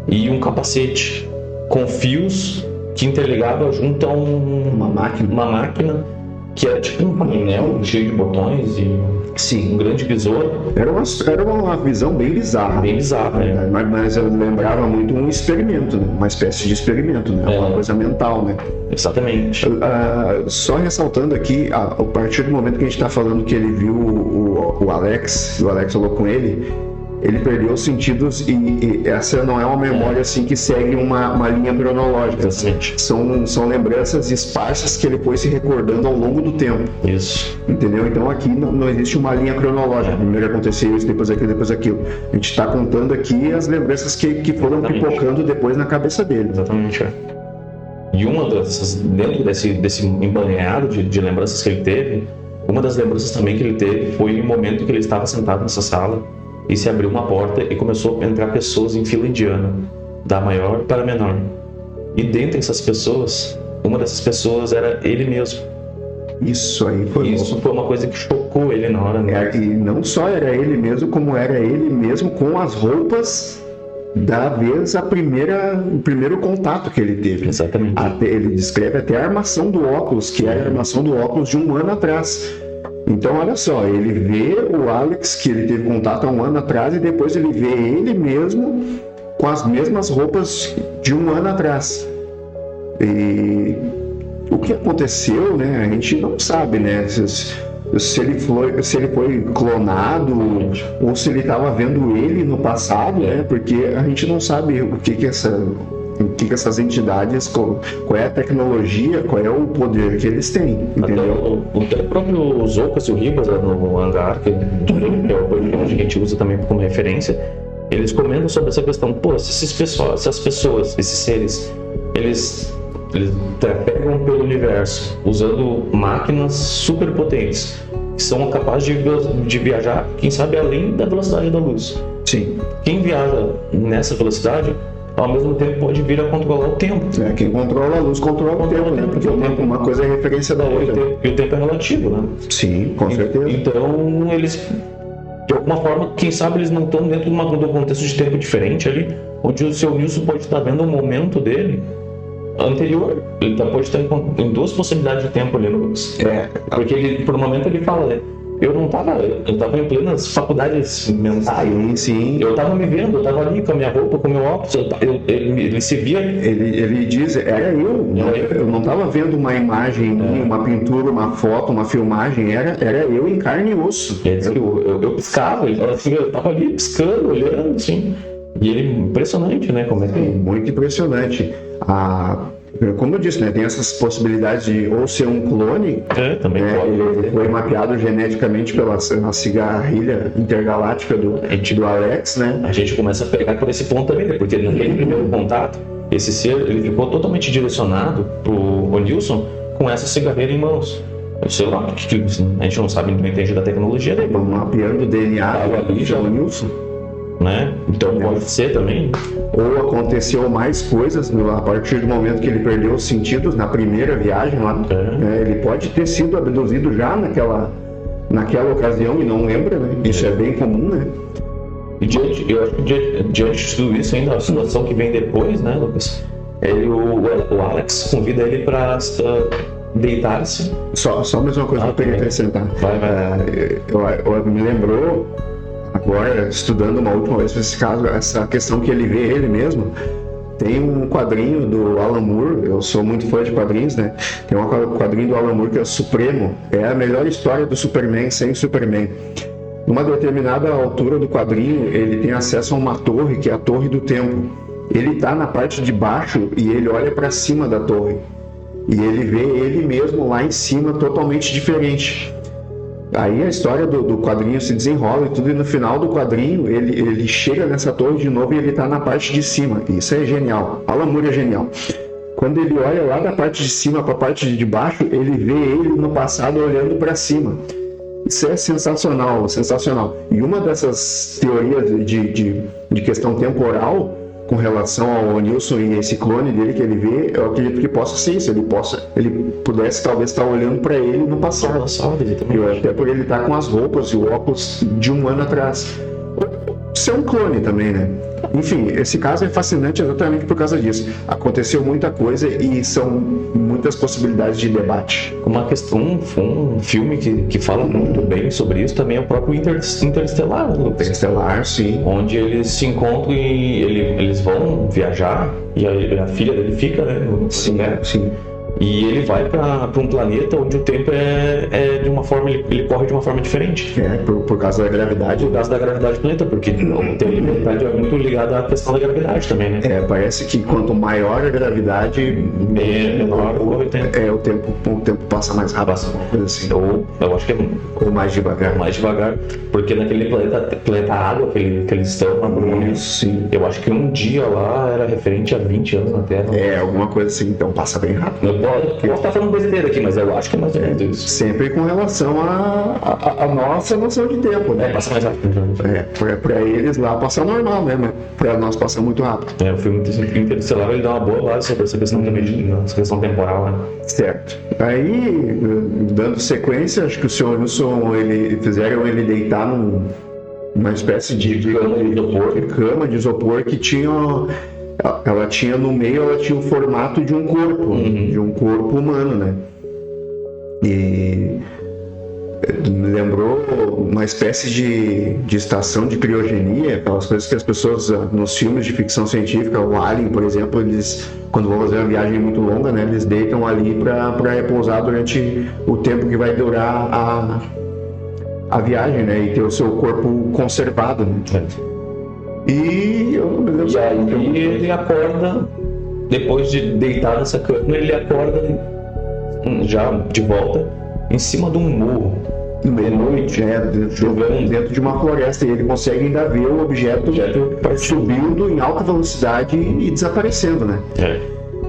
e um capacete com fios que interligava junto a uma máquina que era tipo um painel cheio de botões e um grande visor. Era uma visão bem bizarra. Bem bizarra, né? Mas eu lembrava muito um experimento, né? Uma espécie de experimento, né? Uma coisa mental, né? Exatamente. Só ressaltando aqui, a partir do momento que a gente está falando que ele viu o Alex, e o Alex falou com ele perdeu os sentidos, e essa não é uma memória assim que segue uma linha cronológica. São lembranças esparsas que ele foi se recordando ao longo do tempo. Isso. Entendeu? Então aqui não existe uma linha cronológica. Primeiro aconteceu isso, depois aquilo, depois aquilo. A gente está contando aqui as lembranças que foram pipocando depois na cabeça dele. Exatamente, E uma dessas, dentro desse embanhado de lembranças que ele teve, uma das lembranças também que ele teve foi o momento que ele estava sentado nessa sala e se abriu uma porta e começou a entrar pessoas em fila indiana, da maior para a menor. E dentre essas pessoas, uma dessas pessoas era ele mesmo. Isso foi uma coisa que chocou ele na hora, né? E não só era ele mesmo, como era ele mesmo com as roupas da vez o primeiro contato que ele teve. Exatamente. Ele descreve até a armação do óculos, que era a armação do óculos de um ano atrás. Então, olha só, ele vê o Alex, que ele teve contato há um ano atrás, e depois ele vê ele mesmo com as mesmas roupas de um ano atrás. E o que aconteceu, né? A gente não sabe, né? Se ele foi clonado ou se ele estava vendo ele no passado, né? Porque a gente não sabe o que essas entidades, qual é a tecnologia, qual é o poder que eles têm, entendeu? Até o próprio Zocas e o Ribas no hangar, que é o podcast que a gente usa também como referência, eles comentam sobre essa questão. Pô, se essas pessoas, esses seres, eles trafegam pelo universo usando máquinas super potentes que são capazes de viajar, quem sabe, além da velocidade da luz. Sim. Quem viaja nessa velocidade, ao mesmo tempo, pode vir a controlar o tempo. Quem controla a luz controla o tempo, né? Porque o tempo, uma coisa é referência da outra. E o tempo é relativo, né? Sim, com certeza. Então, eles, de alguma forma, quem sabe eles não estão dentro de um contexto de tempo diferente ali, onde o seu Nilson pode estar vendo o momento dele anterior. Ele pode estar em duas possibilidades de tempo ali, Lucas. Porque ele, por um momento ele fala, né? Eu tava em plenas faculdades mentais. Sim. Eu tava me vendo, eu tava ali com a minha roupa, com o meu óculos, ele se via. Ele diz, era eu. Eu não tava vendo uma imagem, uma pintura, uma foto, uma filmagem, era eu em carne e osso. Quer dizer, eu piscava, eu tava ali piscando, olhando, assim. E ele, impressionante, né? Como é que... Muito impressionante. Como eu disse, né, tem essas possibilidades de ou ser um clone, também pode. Ele foi mapeado geneticamente pela cigarrilha intergaláctica do Alex, né? A gente começa a pegar por esse ponto também, né? Porque naquele primeiro contato, esse ser ele ficou totalmente direcionado pro O'Nilson com essa cigarrilha em mãos. Eu sei lá, a gente não sabe, não entende da tecnologia dele. Mapeando o DNA ali já do O'Nilson. Né? Então pode ser também. Ou aconteceu mais coisas a partir do momento que ele perdeu os sentidos na primeira viagem lá. Ele pode ter sido abduzido já naquela ocasião e não lembra, né? Isso é bem comum, né? E diante de tudo isso, ainda a situação que vem depois, né, Lucas? O Alex convida ele para deitar-se. Só mais uma coisa que eu queria acrescentar. Vai. Me lembrou agora, estudando uma última vez esse caso, essa questão que ele vê ele mesmo. Tem um quadrinho do Alan Moore, eu sou muito fã de quadrinhos, né? Tem um quadrinho do Alan Moore que é o Supremo, é a melhor história do Superman sem Superman. Numa determinada altura do quadrinho, ele tem acesso a uma torre, que é a Torre do Tempo. Ele está na parte de baixo e ele olha para cima da torre. E ele vê ele mesmo lá em cima, totalmente diferente. Aí a história do quadrinho se desenrola e tudo, e no final do quadrinho ele chega nessa torre de novo e ele está na parte de cima. Isso é genial. Alan Moore é genial. Quando ele olha lá da parte de cima para a parte de baixo, ele vê ele no passado olhando para cima. Isso é sensacional, sensacional. E uma dessas teorias de questão temporal com relação ao O'Nilson e esse clone dele que ele vê, eu acredito que possa ser isso. Ele pudesse talvez estar olhando para ele no passado. Até por ele estar com as roupas e o óculos de um ano atrás. Ser um clone também, né? Enfim, esse caso é fascinante exatamente por causa disso. Aconteceu muita coisa e são muitas possibilidades de debate. Uma questão, um filme que fala muito bem sobre isso também é o próprio Interestelar, né? Interestelar, sim. Onde eles se encontram e eles vão viajar e a filha dele fica, né? Sim. E ele vai para um planeta onde o tempo é de uma forma, ele corre de uma forma diferente. Por causa da gravidade. Por causa da gravidade do planeta, porque o tempo é muito ligado à questão da gravidade também, né? Parece que quanto maior a gravidade, menor corre o tempo. O tempo passa mais rápido. Assim. Ou eu acho que ou mais devagar. Mais devagar, porque naquele planeta água que eles estão, sim. Eu acho que um dia lá era referente a 20 anos na Terra. Alguma coisa assim, então passa bem rápido. Eu posso estar falando besteira aqui, mas eu acho que é mais ou menos isso. Sempre com relação à nossa noção de tempo, né? Passa mais rápido. Pra eles lá passa normal, né? Mas pra nós passa muito rápido. O filme Interestelar, ele dá uma boa base sobre essa questão também, essa questão temporal, né? Certo. Aí, dando sequência, acho que o Sr. Wilson, fizeram ele deitar numa espécie de cama de isopor que tinha... Ela tinha no meio, ela tinha o formato de um corpo, de um corpo humano, né? E me lembrou uma espécie de estação de criogenia, aquelas coisas que as pessoas nos filmes de ficção científica, o Alien, por exemplo, eles, quando vão fazer uma viagem muito longa, né, eles deitam ali para repousar durante o tempo que vai durar a viagem, né? E ter o seu corpo conservado, né? E aí ele acorda, depois de deitar nessa cama, ele acorda já de volta em cima de um morro. Meia-noite, dentro de uma floresta, e ele consegue ainda ver o objeto subindo em alta velocidade e desaparecendo, né?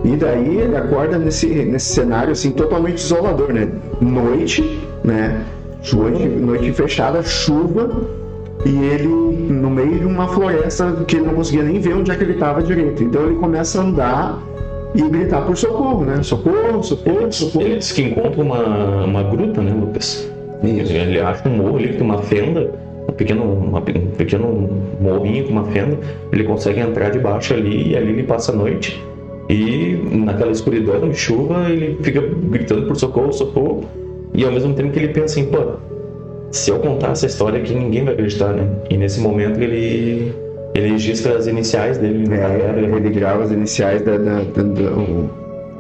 E daí ele acorda nesse cenário assim, totalmente isolador, né? Noite, né? Noite fechada, chuva. E ele no meio de uma floresta que ele não conseguia nem ver onde é que ele estava direito. Então ele começa a andar e gritar por socorro, né? Socorro. Ele diz que encontra uma gruta, né, Lucas? Isso. Ele acha um morro ali que tem uma fenda, um pequeno morrinho com uma fenda. Ele consegue entrar debaixo ali e ali ele passa a noite. E naquela escuridão, chuva, ele fica gritando por socorro, socorro. E ao mesmo tempo que ele pensa assim, pô, se eu contar essa história aqui, ninguém vai acreditar, né? E nesse momento ele registra as iniciais dele. Ele grava as iniciais do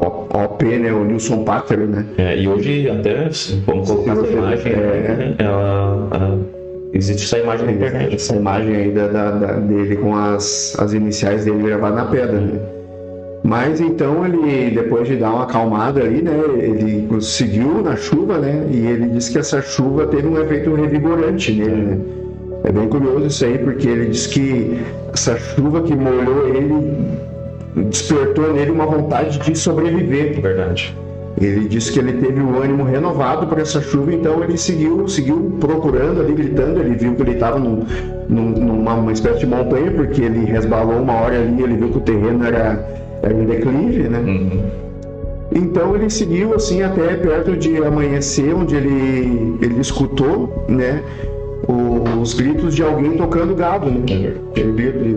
OP, né? O Nilson Pássaro, né? E hoje até, vamos colocar essa imagem, existe essa imagem na internet. Essa imagem aí dele com as iniciais dele gravadas na pedra, né? Mas então ele, depois de dar uma acalmada ali, né, ele seguiu na chuva, né, e ele disse que essa chuva teve um efeito revigorante nele, né. É bem curioso isso aí, porque ele disse que essa chuva que molhou ele despertou nele uma vontade de sobreviver. Verdade. Ele disse que ele teve o ânimo renovado por essa chuva, então ele seguiu procurando ali, gritando. Ele viu que ele estava numa espécie de montanha, porque ele resbalou uma hora ali, ele viu que o terreno era em declive, né? Uhum. Então ele seguiu assim até perto de amanhecer, onde ele escutou, né, os gritos de alguém tocando gado, né? Ele grita de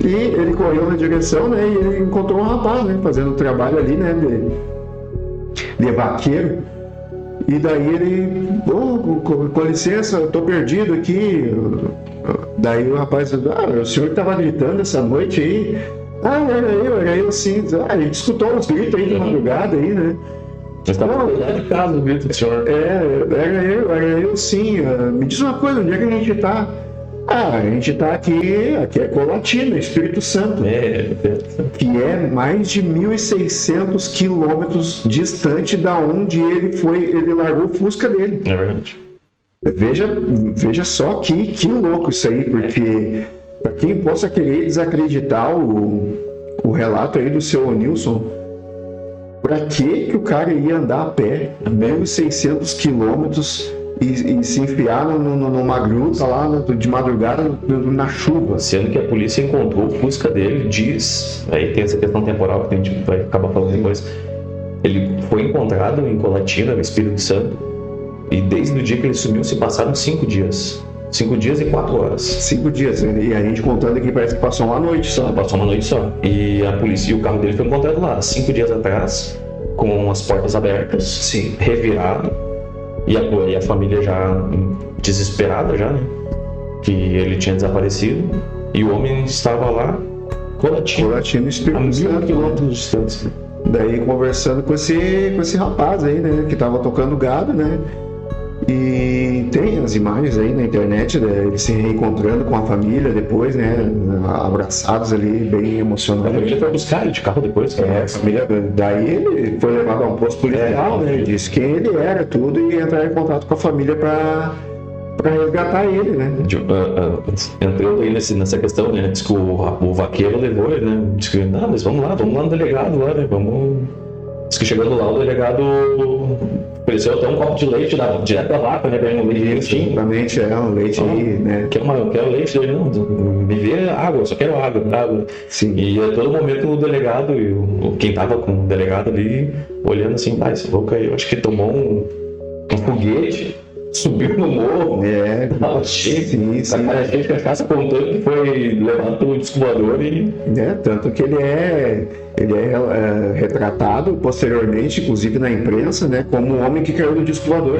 e ele correu na direção, né? E ele encontrou um rapaz, né? Fazendo um trabalho ali, né? De vaqueiro. E daí ele, com licença, eu tô perdido aqui. Daí o rapaz disse, o senhor que tava gritando essa noite aí? Era eu sim. A gente escutou uns gritos aí de madrugada aí, né? Mas estava de casa o grito do senhor. Era eu sim. Me diz uma coisa, onde é que a gente tá? A gente tá aqui é Colatina, Espírito Santo, que é mais de 1.600 quilômetros distante da onde ele largou o Fusca dele. É verdade. Veja só que louco isso aí, porque para quem possa querer desacreditar o relato aí do seu Nilson, para que o cara ia andar a pé 1.600 quilômetros e se enfiar numa gruta lá de madrugada na chuva? Sendo que a polícia encontrou o Fusca dele, diz, aí tem essa questão temporal que a gente vai acabar falando depois, ele foi encontrado em Colatina, no Espírito Santo, e desde o dia que ele sumiu se passaram 5 dias. 5 dias e 4 horas. 5 dias, e a gente contando aqui parece que passou uma noite só. Passou uma noite só. E a polícia e o carro dele foi encontrado lá 5 dias atrás, com as portas abertas, sim, revirado. E a família já desesperada já, né? Que ele tinha desaparecido. E o homem estava lá, Colatina, Espírito Santo, 1.000 quilômetros de distância. Daí conversando com esse rapaz aí, né? Que estava tocando gado, né? E tem as imagens aí na internet, né, ele se reencontrando com a família depois, né? Abraçados ali, bem emocionados. A família foi buscar ele de carro depois. A família, daí ele foi levado a um posto policial, né? Ele disse quem ele era, tudo, e entrar em contato com a família para resgatar ele, né? Entrando aí nessa questão, né? Diz que o vaqueiro levou ele, né? Diz que, mas vamos lá no delegado lá, né? Diz que chegando lá, o delegado ofereceu até um copo de leite direto da vaca, né? Ganhou um leite quentinho. Exatamente, um leite aí, né? Quero leite dele, não. Me vê água, eu só quero água. Sim. E a todo momento o delegado e quem tava com o delegado ali, olhando assim, esse louco aí, eu acho que tomou um foguete. Subiu no morro, tava cheio, cara cheio de cachaça, contando que foi levado pelo disco voador e... tanto que ele é retratado posteriormente, inclusive na imprensa, né, como o homem que caiu do disco voador.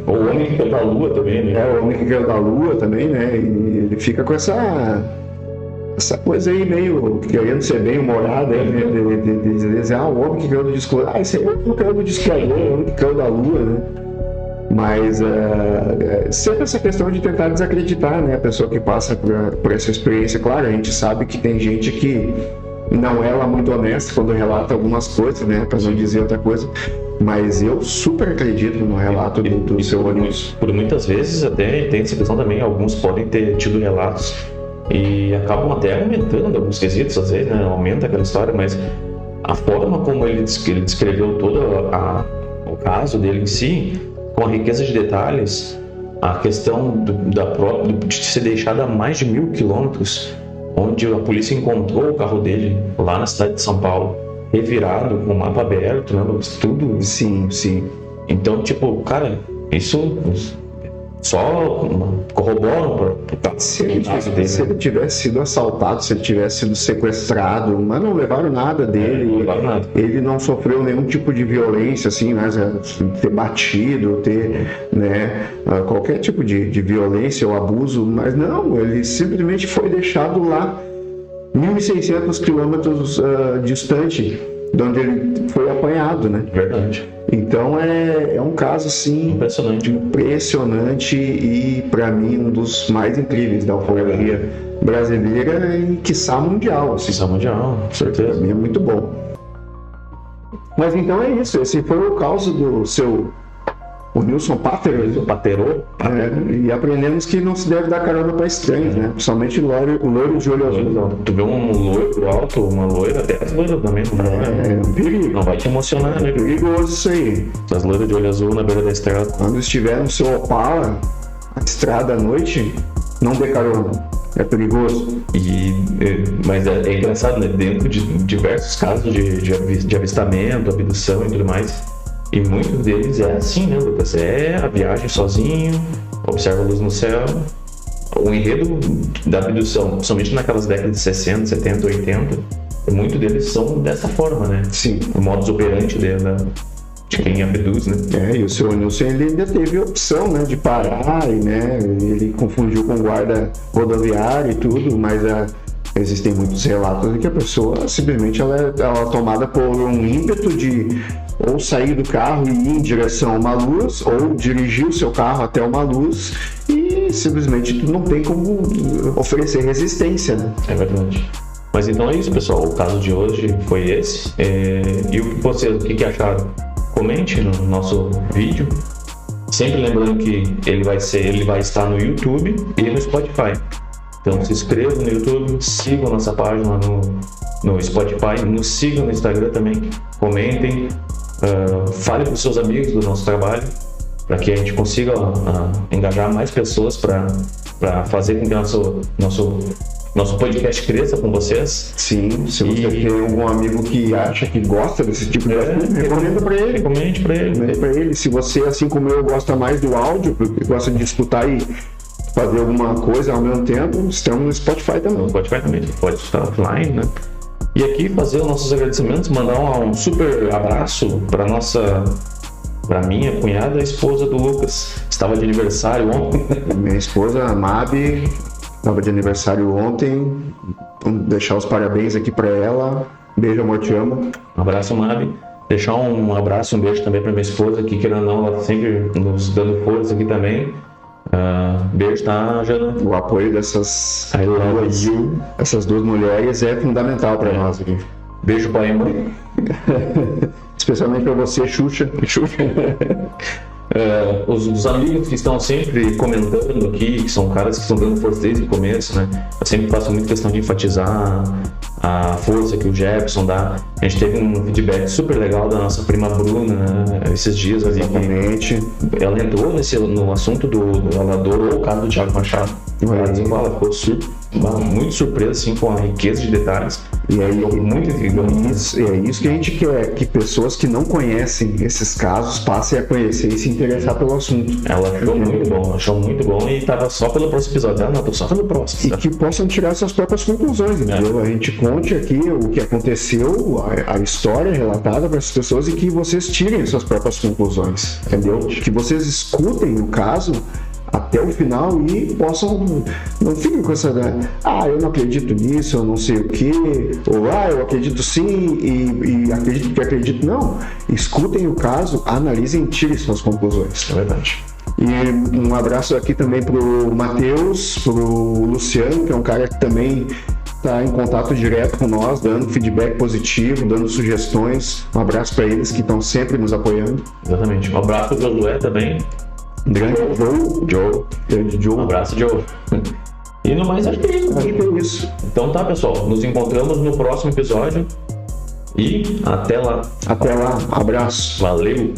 Ou o homem que caiu da lua também, né? O homem que caiu da lua também, né, e ele fica com essa coisa aí meio querendo ser bem humorada, né, de dizer, o homem que caiu do disco voador, esse aí não caiu do disco voador, o homem que caiu da lua, né. Mas sempre essa questão de tentar desacreditar, né, a pessoa que passa por essa experiência. Claro, a gente sabe que tem gente que não é lá muito honesta quando relata algumas coisas, né, para não dizer outra coisa, mas eu super acredito no relato do seu Nilson. Por muitas vezes até tem essa questão também, alguns podem ter tido relatos e acabam até aumentando alguns quesitos, às vezes, né, aumenta aquela história, mas a forma como ele descreveu todo o caso dele em si, com a riqueza de detalhes, a questão de ser deixado a mais de 1.000 quilômetros, onde a polícia encontrou o carro dele lá na cidade de São Paulo, revirado, com o mapa aberto, né, tudo. Sim. Então, cara, isso só corroboram para Se ele tivesse sido assaltado, se ele tivesse sido sequestrado, mas não levaram nada dele. Não levaram nada. Ele não sofreu nenhum tipo de violência, assim, né? Ter batido, ter, né, qualquer tipo de violência ou abuso, mas não, ele simplesmente foi deixado lá 1.600 quilômetros distante de onde ele foi apanhado, né? Verdade. Então é um caso assim impressionante e para mim um dos mais incríveis da ufologia brasileira e quiçá mundial. Assim. Quiçá mundial, com certeza. Pra mim é muito bom. Mas então é isso, esse foi o caso do o Nilson Paterô. E aprendemos que não se deve dar carona para estranhos, né? Principalmente o loiro de olho azul. Tu vê um loiro alto, uma loira, até as loiras também. Um perigo. Não vai te emocionar, né? É perigoso isso aí. As loiras de olho azul na beira da estrada. Quando estiver no seu Opala, a estrada à noite, não dê carona. É perigoso. Mas é engraçado, né? Dentro de diversos casos de avistamento, abdução e tudo mais. E muitos deles é assim, né, Lucas? É a viagem sozinho, observa a luz no céu. O enredo da abdução, principalmente naquelas décadas de 60, 70, 80, muitos deles são dessa forma, né? Sim. O modus operandi de quem abduz, né? E o seu Nilson ele ainda teve a opção, né, de parar, e, né, ele confundiu com guarda rodoviário e tudo, mas existem muitos relatos de que a pessoa simplesmente ela é tomada por um ímpeto de ou sair do carro e ir em direção a uma luz, ou dirigir o seu carro até uma luz e simplesmente tu não tem como oferecer resistência, né? É verdade. Mas então é isso, pessoal. O caso de hoje foi esse. E o que acharam? Comente no nosso vídeo. Sempre lembrando que ele vai estar no YouTube e no Spotify. Então se inscrevam no YouTube, sigam nossa página no Spotify, nos sigam no Instagram também, comentem, falem para os seus amigos do nosso trabalho, para que a gente consiga engajar mais pessoas para fazer com que nosso podcast cresça com vocês. Sim, se você tem algum amigo que acha que gosta desse tipo de assunto, recomenda para ele. Recomende para ele. Se você, assim como eu, gosta mais do áudio, porque gosta de escutar e fazer alguma coisa ao mesmo tempo, estamos no Spotify também. No Spotify também, pode estar offline, né? E aqui fazer os nossos agradecimentos, mandar um super abraço para minha cunhada, a esposa do Lucas. Estava de aniversário ontem. Minha esposa, a Mabi, estava de aniversário ontem. Vamos deixar os parabéns aqui para ela. Beijo, amor, te amo. Um abraço, Mabi. Deixar um abraço, um beijo também para minha esposa, que querendo ou não, ela sempre nos dando força aqui também. Beijo, tá, Jana? O apoio dessas essas duas mulheres é fundamental para nós aqui. Beijo, pai e mãe. Especialmente para você, Xuxa. Os amigos que estão sempre comentando aqui, que são caras que estão dando força desde o começo, né? Eu sempre faço muita questão de enfatizar a força que o Jefferson dá. A gente teve um feedback super legal da nossa prima Bruna, né? Esses dias ali. Exatamente. Ela entrou no assunto ela adorou o caso do Thiago Machado. Ela ficou muito surpresa assim, com a riqueza de detalhes. E aí, muito intrigante. É isso que a gente quer, que pessoas que não conhecem esses casos passem a conhecer e se interessar pelo assunto. Ela achou muito bom e estava só pelo próximo episódio. Não, tô só pelo próximo. E que possam tirar suas próprias conclusões, entendeu? A gente conte aqui o que aconteceu, a história relatada para as pessoas e que vocês tirem suas próprias conclusões, entendeu? Que vocês escutem o caso até o final e possam, não fiquem com essa, eu não acredito nisso, eu não sei o que, ou eu acredito sim e acredito que acredito. Não, escutem o caso, analisem e tirem suas conclusões. É verdade. E um abraço aqui também pro Matheus, pro Luciano, que é um cara que também está em contato direto com nós, dando feedback positivo, dando sugestões. Um abraço para eles que estão sempre nos apoiando. Exatamente. Um abraço pro Josué também. Grande Joe. Um abraço, Joe. E no mais, acho que é isso. Então tá, pessoal. Nos encontramos no próximo episódio. E até lá. Até lá. Abraço. Valeu.